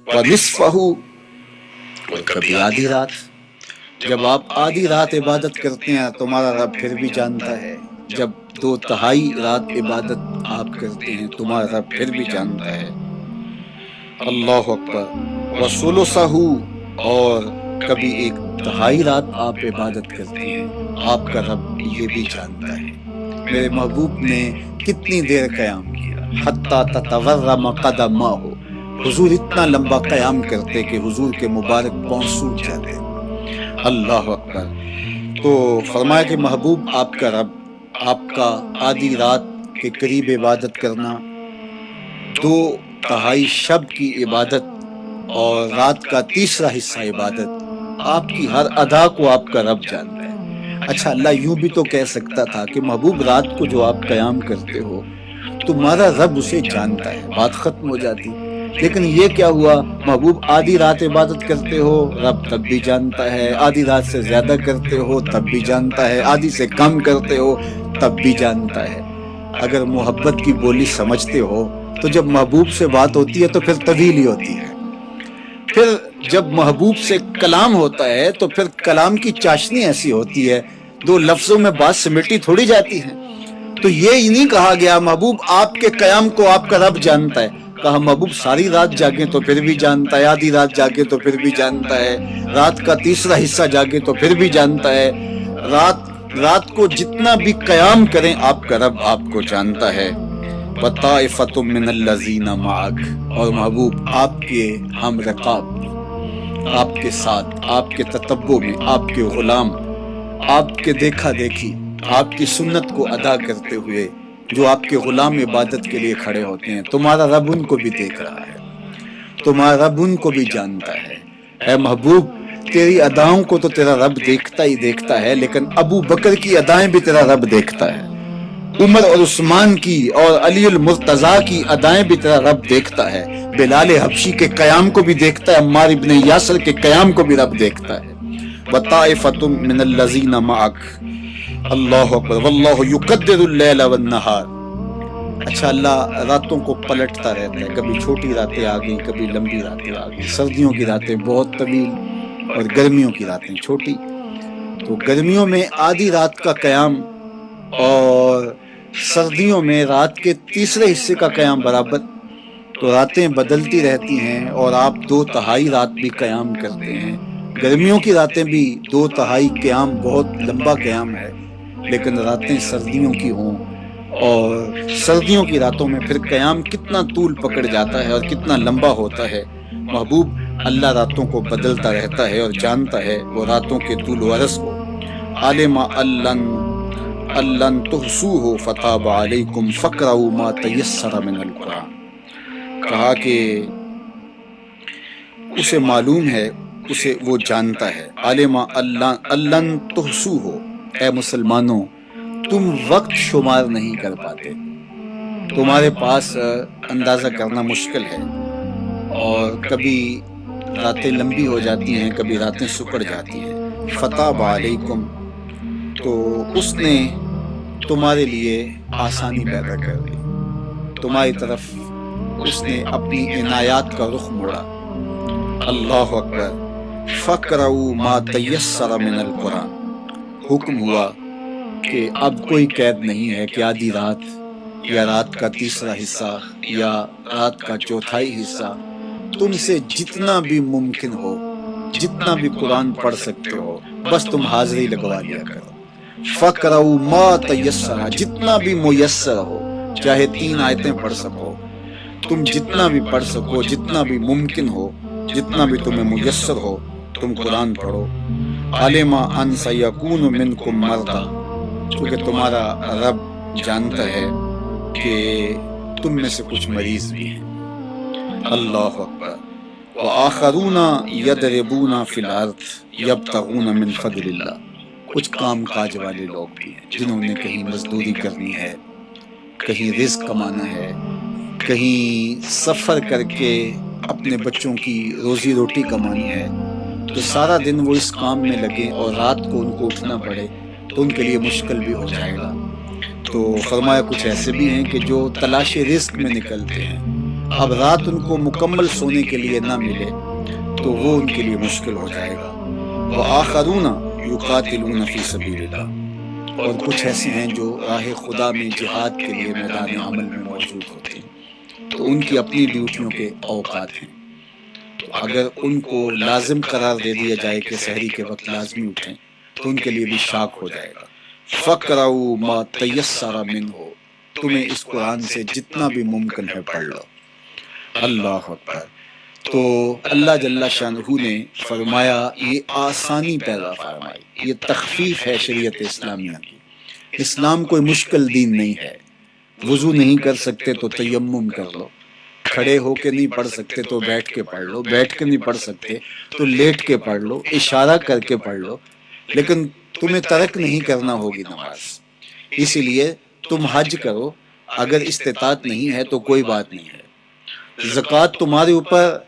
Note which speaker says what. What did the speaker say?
Speaker 1: वनिस्फहु, और कभी आधी रात। जब आप आधी रात इबादत करते हैं तुम्हारा रब फिर भी जानता है। जब 2/3 रात इबादत आप करते हैं तुम्हारा रब फिर भी जानता है। अल्लाहु अकबर। वसुलुसहु, और कभी 1/3 रात आप इबादत करते हैं आपका रब ये भी जानता है। मेरे महबूब ने कितनी देर क़याम किया, हत्ता ततवर्रम क़दमाहु, हुजूर इतना लंबा क़याम करते कि हुजूर के मुबारक पांव सूज जाते। अल्लाह अकबर। तो फरमाया कि महबूब आपका रब आपका आधी रात के करीब इबादत करना, 2/3 शब की इबादत और रात का तीसरा हिस्सा इबादत, आपकी हर अदा को आपका रब जानता है। अच्छा, अल्लाह यूं भी तो कह सकता था कि महबूब रात को जो आप क़याम करते हो तुम्हारा रब उसे जानता है, बात खत्म हो जाती। लेकिन ये क्या हुआ, महबूब आधी रात इबादत करते हो रब तब भी जानता है, आधी रात से ज्यादा करते हो तब भी जानता है, आधी से कम करते हो तब भी जानता है। अगर मोहब्बत की बोली समझते हो तो जब महबूब से बात होती है तो फिर तवील ही होती है। फिर जब महबूब से कलाम होता है तो फिर कलाम की चाशनी ऐसी होती है, 2 लफ्जों में बात सिमटी थोड़ी जाती है। तो ये ही नहीं कहा गया महबूब आपके कयाम को आपका रब जानता है, कहा महबूब सारी रात जागे तो फिर भी जानता है, आधी रात जागे तो फिर भी जानता है, रात का तीसरा हिस्सा जागे तो फिर भी जानता है। रात को जितना भी कयाम करें आपका रब आपको जानता है। वताइफतुम मिनल्लज़ीना मअक, और महबूब आपके हम रकाब, आपके साथ, आपके ततब्बु में, आपके गुलाम, आपके देखा देखी, आपकी सुन्नत को अदा करते हुए जो आपके गुलाम इबादत के लिए खड़े होते हैं, तुम्हारा रब उनको भी देख रहा है, तुम्हारा रब उनको भी जानता है। ऐ महबूब तेरी अदाओं को तो तेरा रब देखता ही देखता है, लेकिन अबू बकर की अदाएं भी तेरा रब देखता है, उमर और उस्मान की और अलीउल मुर्तजा की अदाएं भी तेरा रब देखता है, बिलाल हबशी के कयाम को भी देखता है, अम्मार इब्न यासर के कयाम को भी रब देखता है। वताइफतुम मिनल्लज़ीना मअक, अल्लाहु अकबर। वल्लाहु युक़द्दिरुल लैला वन्नहार। अच्छा, अल्लाह रातों को पलटता रहता है, कभी छोटी रातें आ गई, कभी लंबी रातें आ गई। सर्दियों की रातें बहुत तवील और गर्मियों की रातें छोटी। तो गर्मियों में आधी रात का कयाम और सर्दियों में रात के तीसरे हिस्से का कयाम बराबर। तो रातें बदलती रहती हैं और आप 2/3 रात भी कयाम करते हैं। गर्मियों की रातें भी 2/3 कयाम बहुत लंबा कयाम है, लेकिन रातें सर्दियों की हों और सर्दियों की रातों में फिर कयाम कितना तूल पकड़ जाता है और कितना लंबा होता है। महबूब अल्लाह रातों को बदलता रहता है और जानता है वो रातों के तूल व अर्ज़ को। आलिमा अल्लन तुहसूहु फताब अलैकुम फक़रऊ मा तयस्सर मिनल कुरान। कहा कि उसे मालूम है, उसे वो जानता है। आलिमा अल्लन तुहसूहु, ऐ मुसलमानों तुम वक्त शुमार नहीं कर पाते, तुम्हारे पास अंदाज़ा करना मुश्किल है, और कभी रातें लंबी हो जाती हैं, कभी रातें सुकड़ जाती हैं। फताब अलैकुम, तो उसने तुम्हारे लिए आसानी पैदा कर दी, तुम्हारी तरफ उसने अपनी इनायात का रुख मोड़ा। अल्लाहु अकबर। फक़रऊ मा तयस्सर मिनल कुरान। हुक्म हुआ कि अब कोई कैद नहीं है कि आधी रात या रात का तीसरा हिस्सा या रात का चौथाई हिस्सा, तुमसे जितना भी मुमकिन हो, जितना भी कुरान पढ़ सकते हो, बस तुम हाजिरी लगवा लिया करो। फक़रऊ मा तयस्सर, जितना भी मुयस्सर हो, चाहे 3 आयतें पढ़ सको, तुम जितना भी पढ़ सको, जितना भी मुमकिन हो, जितना भी तुम्हें मुयस्सर हो, तुम कुरान पढ़ो। आलिमा अन सयकूनु मिनकुम मर्दा, क्योंकि तुम्हारा रब जानता है कि तुम में से कुछ मरीज भी हैं। अल्लाहु अकबर। व आखरूना यदरिबूना फिल अर्द यब्तगूना मिन फज़लिल्लाह। कुछ काम काज वाले लोग भी हैं जिन्होंने कहीं मजदूरी करनी है, कहीं रिज़्क़ कमाना है, कहीं सफ़र करके अपने बच्चों की रोज़ी रोटी कमानी है, तो सारा दिन वो इस काम में लगे और रात को उनको उठना पड़े तो उनके लिए मुश्किल भी हो जाएगा। तो फरमाया कुछ ऐसे भी हैं कि जो तलाश रिज़्क़ में निकलते हैं, اب رات ان کو مکمل سونے کے لیے نہ ملے تو وہ ان کے لیے مشکل ہو جائے گا۔ وآخرون یقاتلون فی سبیل اللہ، اور کچھ ایسے ہیں جو راہ خدا میں جہاد کے لیے میدان عمل میں موجود ہوتے ہیں، تو ان کی اپنی ڈیوٹیوں کے اوقات ہیں۔ تو اگر ان کو لازم قرار دے دیا جائے کہ سحری کے وقت لازمی اٹھیں تو ان کے لیے بھی شاک ہو جائے گا۔ فَقْرَؤُوا مَا تَيَسَّرَ مِنْهُ، تمہیں اس قرآن سے جتنا بھی ممکن ہے پڑھ لو۔ اللہ اکبر۔ تو اللہ جل شانہ نے فرمایا، یہ آسانی پیدا فرمائی، یہ تخفیف ہے شریعت اسلامیہ کی۔ اسلام کوئی مشکل دین نہیں ہے۔ وضو نہیں کر سکتے تو تیمم کر لو، کھڑے ہو کے نہیں پڑھ سکتے تو بیٹھ کے پڑھ لو، بیٹھ کے نہیں پڑھ سکتے تو لیٹ کے پڑھ لو، اشارہ کر کے پڑھ لو، لیکن تمہیں ترک نہیں کرنا ہوگی نماز۔ اسی لیے تم حج کرو، اگر استطاعت نہیں ہے تو کوئی بات نہیں ہے۔ زکوٰۃ تمہارے اوپر